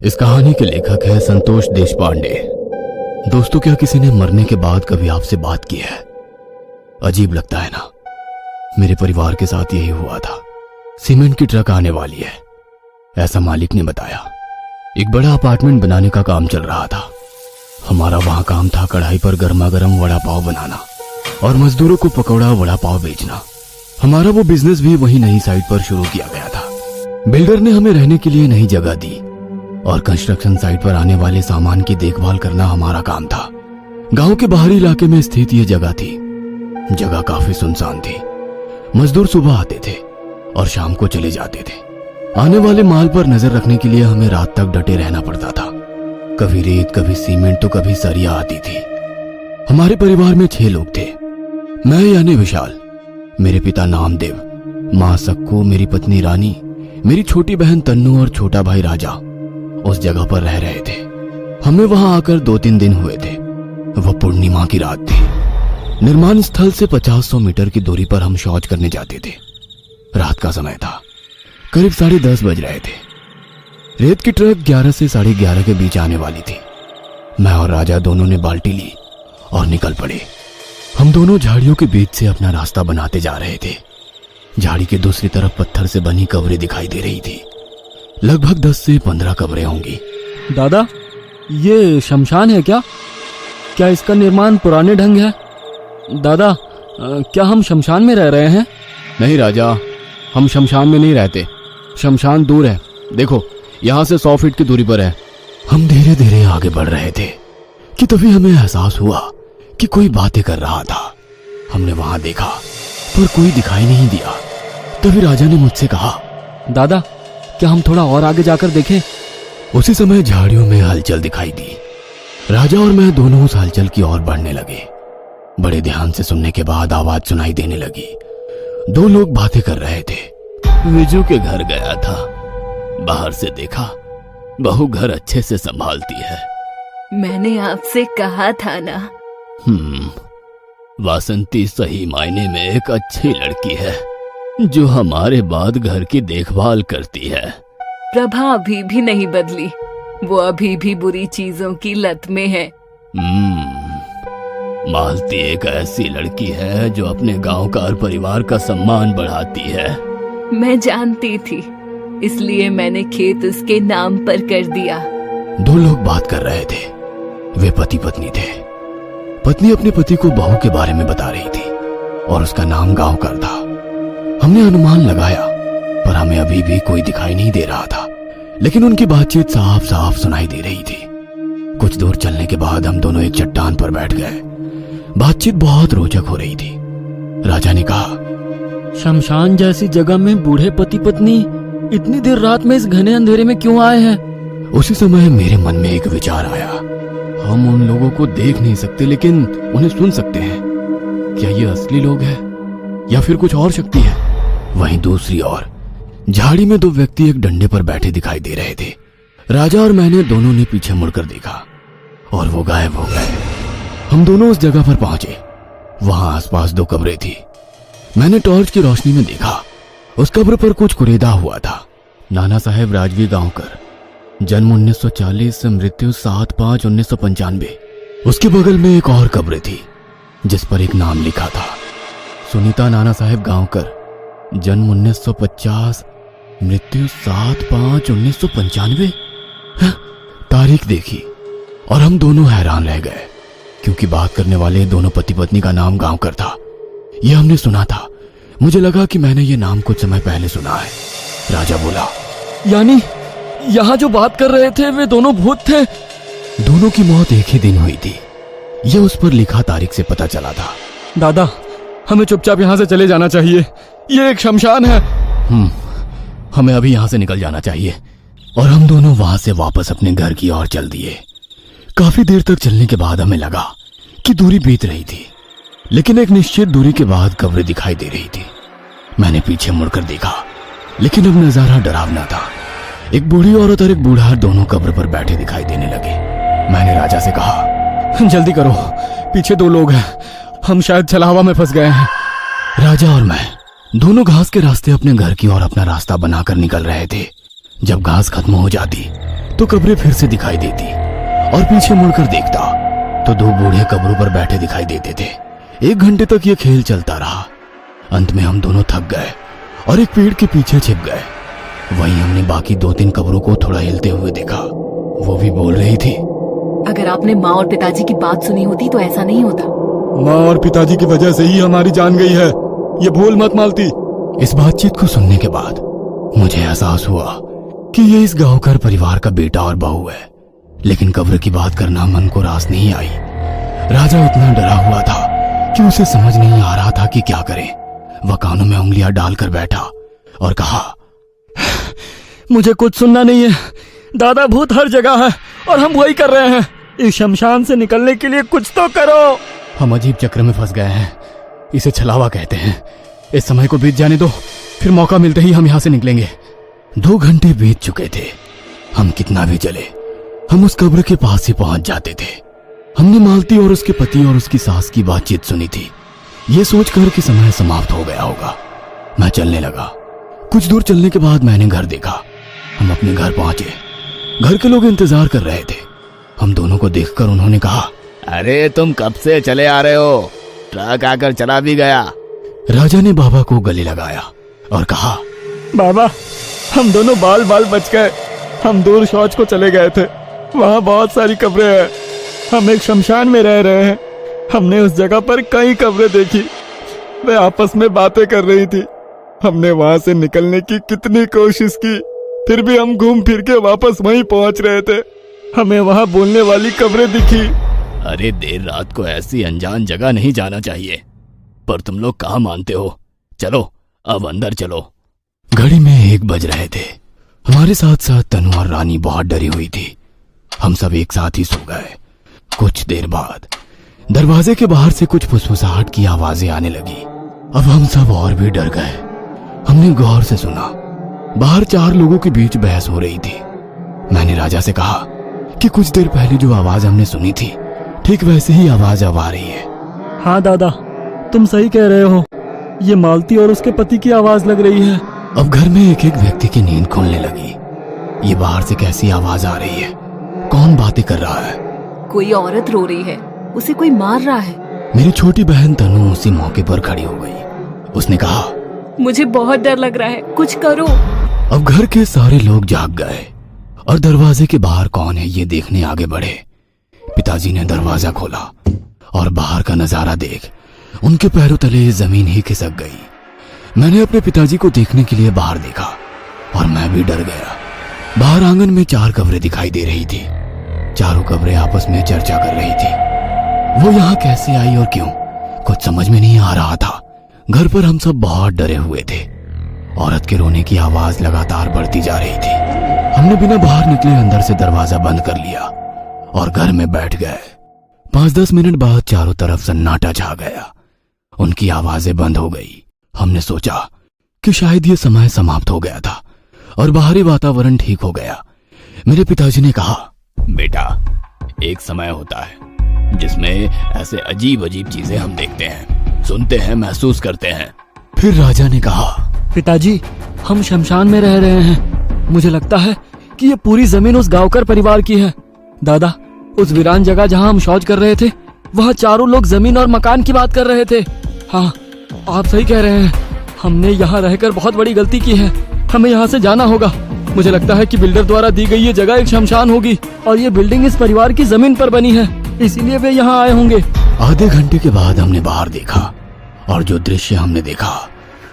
इस कहानी के लेखक है संतोष देशपांडे। दोस्तों, क्या किसी ने मरने के बाद कभी आपसे बात की है? अजीब लगता है ना। मेरे परिवार के साथ यही हुआ था। सीमेंट की ट्रक आने वाली है, ऐसा मालिक ने बताया। एक बड़ा अपार्टमेंट बनाने का काम चल रहा था। हमारा वहां काम था कढ़ाई पर गर्मा गर्म वड़ा पाव बनाना और मजदूरों को पकौड़ा वड़ा पाव बेचना। हमारा वो बिजनेस भी वही नई साइट पर शुरू किया गया था। बिल्डर ने हमें रहने के लिए नई जगह दी और कंस्ट्रक्शन साइट पर आने वाले सामान की देखभाल करना हमारा काम था। गांव के बाहरी इलाके में स्थित ये जगह थी। जगह काफी सुनसान थी। मजदूर सुबह आते थे और शाम को चले जाते थे। आने वाले माल पर नजर रखने के लिए हमें रात तक डटे रहना पड़ता था। कभी रेत, कभी सीमेंट तो कभी सरिया आती थी। हमारे परिवार में 6 लोग थे। मैं यानी विशाल, मेरे पिता नामदेव, माँ सक्कू, मेरी पत्नी रानी, मेरी छोटी बहन तन्नू और छोटा भाई राजा उस जगह पर रह रहे थे। हमें वहां आकर 2-3 दिन हुए थे। वह पूर्णिमा की रात थी। निर्माण स्थल से 50-100 मीटर की दूरी पर हम शौच करने जाते थे। रात का समय था, करीब 10:30 बज रहे थे। रेत की ट्रक 11 से 11:30 के बीच आने वाली थी। मैं और राजा दोनों ने बाल्टी ली और निकल पड़े। हम दोनों झाड़ियों के बीच से अपना रास्ता बनाते जा रहे थे। झाड़ी के दूसरी तरफ पत्थर से बनी कब्रें दिखाई दे रही थी। लगभग 10 से 15 कब्रें होंगी। दादा, ये शमशान है क्या? क्या इसका निर्माण पुराने ढंग है? दादा, क्या हम शमशान में रह रहे हैं? नहीं राजा, हम शमशान में नहीं रहते। शमशान दूर है, देखो यहाँ से 100 फीट की दूरी पर है। हम धीरे धीरे आगे बढ़ रहे थे कि तभी हमें एहसास हुआ कि कोई बातें कर रहा था। हमने वहां देखा पर कोई दिखाई नहीं दिया। तभी राजा ने मुझसे कहा, दादा, क्या हम थोड़ा और आगे जाकर देखें? उसी समय झाड़ियों में हलचल दिखाई दी। राजा और मैं दोनों उस हलचल की ओर बढ़ने लगे। बड़े ध्यान से सुनने के बाद आवाज सुनाई देने लगी। 2 लोग बातें कर रहे थे। विजू के घर गया था, बाहर से देखा, बहू घर अच्छे से संभालती है। मैंने आपसे कहा था ना। वासंती सही मायने में एक अच्छी लड़की है जो हमारे बाद घर की देखभाल करती है। प्रभा अभी भी नहीं बदली, वो अभी भी बुरी चीजों की लत में है। मालती एक ऐसी लड़की है जो अपने गांव का और परिवार का सम्मान बढ़ाती है। मैं जानती थी, इसलिए मैंने खेत उसके नाम पर कर दिया। 2 लोग बात कर रहे थे। वे पति पत्नी थे। पत्नी अपने पति को बहू के बारे में बता रही थी और उसका नाम गांवकर था। हमने अनुमान लगाया पर हमें अभी भी कोई दिखाई नहीं दे रहा था, लेकिन उनकी बातचीत साफ साफ सुनाई दे रही थी। कुछ दूर चलने के बाद हम दोनों एक चट्टान पर बैठ गए। बातचीत बहुत रोचक हो रही थी। राजा ने कहा, शमशान जैसी जगह में बूढ़े पति पत्नी इतनी देर रात में इस घने अंधेरे में क्यों आए हैं? उसी समय मेरे मन में एक विचार आया। हम उन लोगों को देख नहीं सकते लेकिन उन्हें सुन सकते हैं। क्या ये असली लोग हैं या फिर कुछ और शक्ति है? वहीं दूसरी ओर झाड़ी में 2 व्यक्ति एक डंडे पर बैठे दिखाई दे रहे थे। राजा और मैंने दोनों ने पीछे मुड़कर देखा और वो गायब हो गए। हम दोनों उस जगह पर पहुंचे। वहां आसपास 2 कब्रें थी। मैंने टॉर्च की रोशनी में देखा, उस कब्र पर कुछ कुरेदा हुआ था। नाना साहेब राजवी गांवकर, जन्म 1940, मृत्यु 7/5/1995। उसके बगल में एक और कब्र थी जिस पर एक नाम लिखा था, सुनीता नाना साहेब गांवकर, जन्म 1950, मृत्यु 7/5/1995। तारीख देखी और हम दोनों हैरान रह गए क्योंकि बात करने वाले दोनों पति पत्नी का नाम गांवकर था। यह हमने सुना था। मुझे लगा कि मैंने ये नाम कुछ समय पहले सुना है। राजा बोला, यानी यहाँ जो बात कर रहे थे वे दोनों भूत थे? दोनों की मौत एक ही दिन हुई थी। यह उस पर लिखा तारीख से पता चला था। दादा, हमें चुपचाप यहाँ से चले जाना चाहिए। ये एक शमशान है। हमें अभी यहाँ से निकल जाना चाहिए। और हम दोनों वहां से वापस अपने घर की ओर चल दिए। काफी देर तक चलने के बाद हमें लगा कि दूरी बीत रही थी, लेकिन एक निश्चित दूरी के बाद कब्रें दिखाई दे रही थी। मैंने पीछे मुड़कर देखा, लेकिन अब नजारा डरावना था। एक बूढ़ी औरत और एक बूढ़ा दोनों कब्र पर बैठे दिखाई देने लगे। मैंने राजा से कहा, जल्दी करो, पीछे 2 लोग हैं, हम शायद छलावा में फंस गए हैं। राजा और मैं दोनों घास के रास्ते अपने घर की ओर अपना रास्ता बनाकर निकल रहे थे। जब घास खत्म हो जाती तो कब्रें फिर से दिखाई देती और पीछे मुड़कर देखता तो दो बूढ़े कब्रों पर बैठे दिखाई देते थे। 1 घंटे तक ये खेल चलता रहा। अंत में हम दोनों थक गए और एक पेड़ के पीछे छिप गए। वहीं हमने बाकी 2-3 कब्रों को थोड़ा हिलते हुए देखा। वो भी बोल रही थी। अगर आपने माँ और पिताजी की बात सुनी होती तो ऐसा नहीं होता। माँ और पिताजी की वजह से ही हमारी जान गई है, ये भूल मत मालती। इस बातचीत को सुनने के बाद मुझे एहसास हुआ कि ये इस गांवकर परिवार का बेटा और बहू है, लेकिन कब्र की बात करना मन को रास नहीं आई। राजा इतना डरा हुआ था कि उसे समझ नहीं आ रहा था कि क्या करे। वह कानों में उंगलियां डालकर बैठा और कहा, मुझे कुछ सुनना नहीं है। दादा, भूत हर जगह है और हम वही कर रहे हैं। इस शमशान से निकलने के लिए कुछ तो करो। हम अजीब चक्र में फंस गए हैं। इसे छलावा कहते हैं। इस समय को बीत जाने दो, फिर मौका मिलते ही हम यहां से निकलेंगे। 2 घंटे बीत चुके थे। हम कितना भी चले, हम उस कब्र के पास ही पहुंच जाते थे। हमने मालती और उसके पति और उसकी सास की बातचीत सुनी थी। ये सोचकर कि समय समाप्त हो गया होगा, मैं चलने लगा। कुछ दूर चलने के बाद मैंने घर देखा। हम अपने घर पहुंचे। घर के लोग इंतजार कर रहे थे। हम दोनों को देखकर उन्होंने कहा, अरे तुम कब से चले आ रहे हो? ट्रक आकर चला भी गया। राजा ने बाबा को गले लगाया और कहा, बाबा, हम दोनों बाल बाल बच गए। हम दूर शौच को चले गए थे। वहाँ बहुत सारी कब्रें हैं। हम एक शमशान में रह रहे हैं। हमने उस जगह पर कई कब्रें देखी। वे आपस में बातें कर रही थी। हमने वहां से निकलने की कितनी कोशिश की, फिर भी हम घूम फिर के वापस वहीं पहुंच रहे थे। हमें वहां बोलने वाली कब्रें दिखी। अरे देर रात को ऐसी अनजान जगह नहीं जाना चाहिए, पर तुम लोग कहाँ मानते हो। चलो अब अंदर चलो। घड़ी में 1 बज रहे थे। हमारे साथ साथ तनु और रानी बहुत डरी हुई थी। हम सब एक साथ ही सो गए। कुछ देर बाद दरवाजे के बाहर से कुछ फुसफुसाहट की आवाजें आने लगी। अब हम सब और भी डर गए। हमने गौर से सुना, बाहर 4 लोगों के बीच बहस हो रही थी। मैंने राजा से कहा कि कुछ देर पहले जो आवाज हमने सुनी थी, ठीक वैसे ही आवाज अब आ रही है। हाँ दादा, तुम सही कह रहे हो। ये मालती और उसके पति की आवाज लग रही है। अब घर में एक एक व्यक्ति की नींद खुलने लगी। ये बाहर से कैसी आवाज आ रही है? कौन बातें कर रहा है? कोई औरत रो रही है, उसे कोई मार रहा है। मेरी छोटी बहन तनु उसी मौके पर खड़ी हो गई। उसने कहा, मुझे बहुत डर लग रहा है, कुछ करो। अब घर के सारे लोग जाग गए और दरवाजे के बाहर कौन है ये देखने आगे बढ़े। पिताजी ने दरवाजा खोला और बाहर का नजारा देख उनके पैरों तले जमीन ही खिसक गई। मैंने अपने पिताजी को देखने के लिए बाहर देखा और मैं भी डर गया। बाहर आंगन में 4 कब्रें दिखाई दे रही थी। चारों कब्रें आपस में चर्चा कर रही थी। वो यहाँ कैसे आई और क्यों, कुछ समझ में नहीं आ रहा था। घर पर हम सब बहुत डरे हुए थे। औरत के रोने की आवाज लगातार बढ़ती जा रही थी। हमने बिना बाहर निकले अंदर से दरवाजा बंद कर लिया और घर में बैठ गए। 5-10 मिनट बाद चारों तरफ सन्नाटा छा गया। उनकी आवाजें बंद हो गई। हमने सोचा कि शायद ये समय समाप्त हो गया था और बाहरी वातावरण ठीक हो गया। मेरे पिताजी ने कहा, बेटा, एक समय होता है जिसमें ऐसे अजीब अजीब चीजें हम देखते हैं, सुनते हैं, महसूस करते हैं। फिर राजा ने कहा, पिताजी, हम शमशान में रह रहे हैं। मुझे लगता है कि ये पूरी जमीन उस गांवकर परिवार की है। दादा, उस वीरान जगह जहां हम शौच कर रहे थे, वहां चारों लोग जमीन और मकान की बात कर रहे थे। हाँ, आप सही कह रहे हैं। हमने यहाँ रहकर बहुत बड़ी गलती की है। हमें यहाँ से जाना होगा। मुझे लगता है कि बिल्डर द्वारा दी गई ये जगह एक शमशान होगी और ये बिल्डिंग इस परिवार की जमीन पर बनी है, इसीलिए वे यहाँ आए होंगे। आधे घंटे के बाद हमने बाहर देखा और जो दृश्य हमने देखा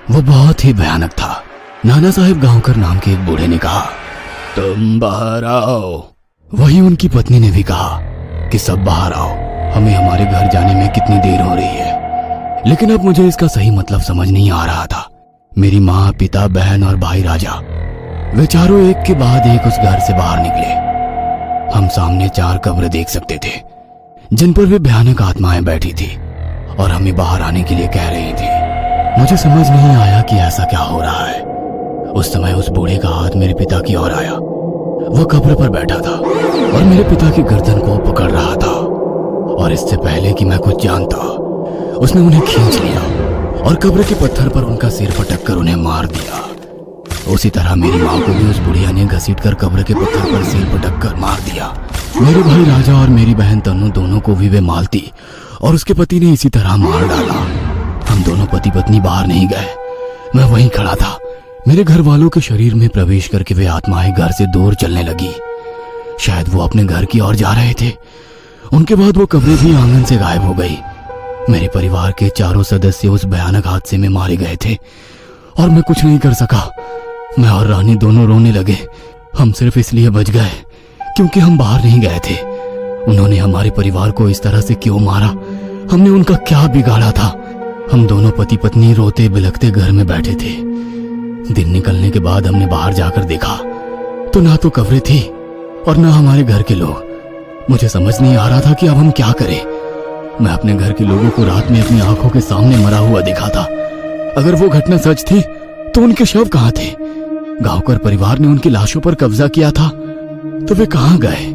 वो बहुत ही भयानक था। नाना साहेब गांवकर नाम के एक बूढ़े ने कहा, तुम बाहर आओ। वही उनकी पत्नी ने भी कहा कि सब बाहर आओ, हमें हमारे घर जाने में कितनी देर हो रही है। लेकिन अब मुझे इसका सही मतलब समझ नहीं आ रहा था। मेरी माँ, पिता, बहन और भाई राजा, वे चारों एक के बाद एक उस घर से बाहर निकले। हम सामने 4 कब्रें देख सकते थे जिन पर वे भयानक आत्माएं बैठी थी और हमें बाहर आने के लिए कह रही थी। मुझे समझ नहीं आया कि ऐसा क्या हो रहा है। उस समय उस बूढ़े का हाथ मेरे पिता की ओर आया। वह कब्र पर बैठा था और मेरे पिता की गर्दन को पकड़ रहा था और इससे पहले कि मैं कुछ जानता, उसने उन्हें खींच लिया और कब्र के पत्थर पर उनका सिर पटक कर उन्हें मार दिया। उसी तरह मेरी माँ को भी उस बुढ़िया ने घसीटकर कब्र के पत्थर पर सिर पटक कर मार दिया। मेरे भाई राजा और मेरी बहन तन्नू दोनों को भी वे मालती और उसके पति ने इसी तरह मार डाला। हम दोनों पति पत्नी बाहर नहीं गए, मैं वहीं खड़ा था। मेरे घर वालों के शरीर में प्रवेश करके वे आत्माएं घर से दूर चलने लगी। शायद वो अपने घर की ओर जा रहे थे। उनके बाद वो कब्र भी आंगन से गायब हो गई। मेरे परिवार के चारों सदस्य उस भयानक हादसे में मारे गए थे और मैं कुछ नहीं कर सका। मैं और रानी दोनों रोने लगे। हम सिर्फ इसलिए बच गए क्योंकि हम बाहर नहीं गए थे। उन्होंने हमारे परिवार को इस तरह से क्यों मारा? हमने उनका क्या बिगाड़ा था? हम दोनों पति पत्नी रोते बिलखते घर में बैठे थे। दिन निकलने के बाद हमने बाहर जाकर देखा तो ना तो कब्रें थी और ना हमारे घर के लोग। मुझे समझ नहीं आ रहा था कि अब हम क्या करें। मैं अपने घर के लोगों को रात में अपनी आंखों के सामने मरा हुआ देखा था। अगर वो घटना सच थी तो उनके शव कहाँ थे? गांवकर परिवार ने उनकी लाशों पर कब्जा किया था तो वे कहाँ गए?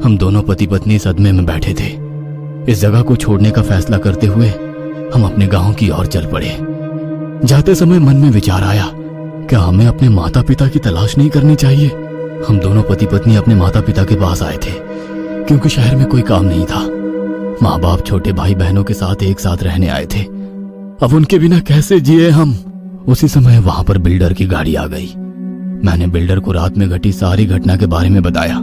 हम दोनों पति पत्नी सदमे में बैठे थे। इस जगह को छोड़ने का फैसला करते हुए हम अपने गांव की ओर चल पड़े। जाते समय मन में विचार आया, क्या हमें अपने माता पिता की तलाश नहीं करनी चाहिए? हम दोनों पति पत्नी अपने माता पिता के पास आए थे क्योंकि शहर में कोई काम नहीं था। माँ बाप छोटे भाई बहनों के साथ एक साथ रहने आए थे। अब उनके बिना कैसे जिए हम? उसी समय वहां पर बिल्डर की गाड़ी आ गई। मैंने बिल्डर को रात में घटी सारी घटना के बारे में बताया।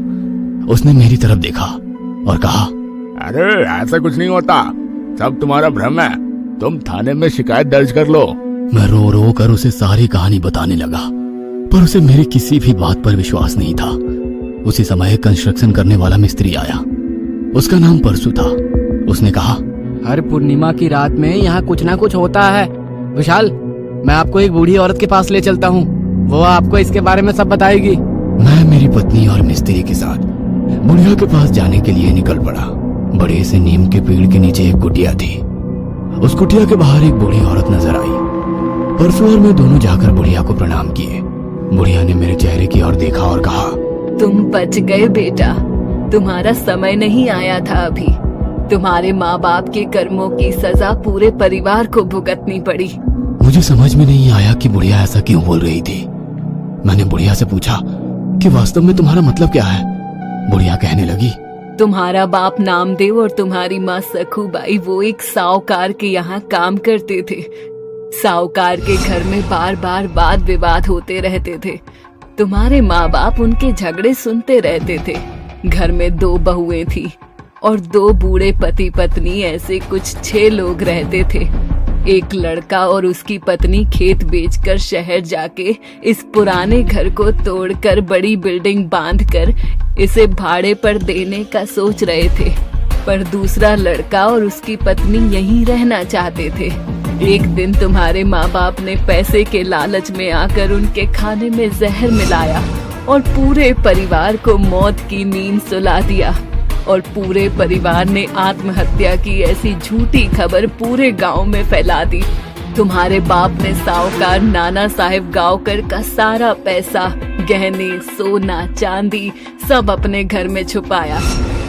उसने मेरी तरफ देखा और कहा, अरे ऐसा कुछ नहीं होता, सब तुम्हारा भ्रम है, तुम थाने में शिकायत दर्ज कर लो। मैं रो रो कर उसे सारी कहानी बताने लगा पर उसे मेरी किसी भी बात पर विश्वास नहीं था। उसी समय कंस्ट्रक्शन करने वाला मिस्त्री आया। उसका नाम परसू था। उसने कहा, हर पूर्णिमा की रात में यहाँ कुछ ना कुछ होता है। विशाल, मैं आपको एक बूढ़ी औरत के पास ले चलता हूँ, वो आपको इसके बारे में सब बताएगी। मैं मेरी पत्नी और मिस्त्री के साथ बुढ़िया के पास जाने के लिए निकल पड़ा। बड़े से नीम के पेड़ के नीचे एक कुटिया थी। उस कुटिया के बाहर एक बूढ़ी औरत नजर आई। परसू और मैं दोनों जाकर बुढ़िया को प्रणाम किए। बुढ़िया ने मेरे चेहरे की ओर देखा और कहा, तुम बच गए बेटा, तुम्हारा समय नहीं आया था अभी। तुम्हारे माँ बाप के कर्मों की सजा पूरे परिवार को भुगतनी पड़ी। मुझे समझ में नहीं आया कि बुढ़िया ऐसा क्यों बोल रही थी। मैंने बुढ़िया से पूछा कि वास्तव में तुम्हारा मतलब क्या है? बुढ़िया कहने लगी, तुम्हारा बाप नामदेव और तुम्हारी माँ सखूबाई वो एक साहूकार के यहाँ काम करते थे। साहूकार के घर में बार बार वाद विवाद होते रहते थे। तुम्हारे माँ बाप उनके झगड़े सुनते रहते थे। घर में 2 बहुएं थी और 2 बूढ़े पति पत्नी, ऐसे कुछ 6 लोग रहते थे। एक लड़का और उसकी पत्नी खेत बेचकर शहर जाके इस पुराने घर को तोड़कर बड़ी बिल्डिंग बांधकर इसे भाड़े पर देने का सोच रहे थे, पर दूसरा लड़का और उसकी पत्नी यहीं रहना चाहते थे। एक दिन तुम्हारे माँ बाप ने पैसे के लालच में आकर उनके खाने में जहर मिलाया और पूरे परिवार को मौत की नींद सुला दिया और पूरे परिवार ने आत्महत्या की ऐसी झूठी खबर पूरे गांव में फैला दी। तुम्हारे बाप ने साहूकार नाना साहेब गांवकर का सारा पैसा, गहने, सोना, चांदी सब अपने घर में छुपाया।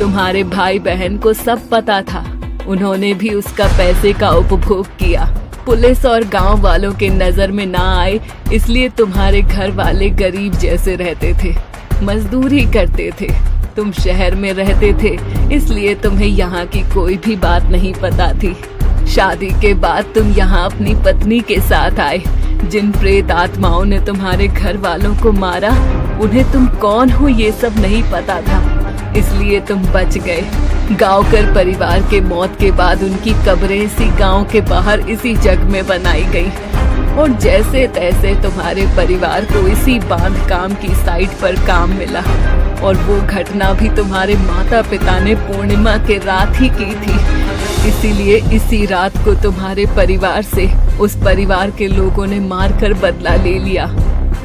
तुम्हारे भाई बहन को सब पता था, उन्होंने भी उसका पैसे का उपभोग किया। पुलिस और गांव वालों के नजर में ना आए इसलिए तुम्हारे घर वाले गरीब जैसे रहते थे, मजदूरी करते थे। तुम शहर में रहते थे इसलिए तुम्हें यहाँ की कोई भी बात नहीं पता थी। शादी के बाद तुम यहाँ अपनी पत्नी के साथ आए। जिन प्रेत आत्माओं ने तुम्हारे घर वालों को मारा उन्हें तुम कौन हो ये सब नहीं पता था, इसलिए तुम बच गए। गांवकर परिवार के मौत के बाद उनकी कब्रें इसी गांव के बाहर इसी जग में बनाई गई और जैसे तैसे तुम्हारे परिवार को इसी बांध काम की साइट पर काम मिला और वो घटना भी तुम्हारे माता पिता ने पूर्णिमा के रात ही की थी। इसीलिए इसी रात को तुम्हारे परिवार से उस परिवार के लोगों ने मारकर बदला ले लिया।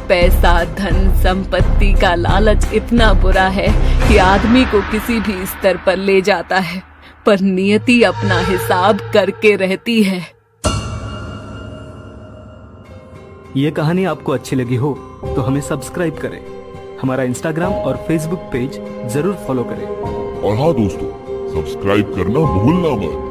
पैसा, धन, संपत्ति का लालच इतना बुरा है कि आदमी को किसी भी स्तर पर ले जाता है, पर नियति अपना हिसाब करके रहती है। ये कहानी आपको अच्छी लगी हो तो हमें सब्सक्राइब करें, हमारा इंस्टाग्राम और फेसबुक पेज जरूर फॉलो करें। और हाँ दोस्तों, सब्सक्राइब करना भूलना मत।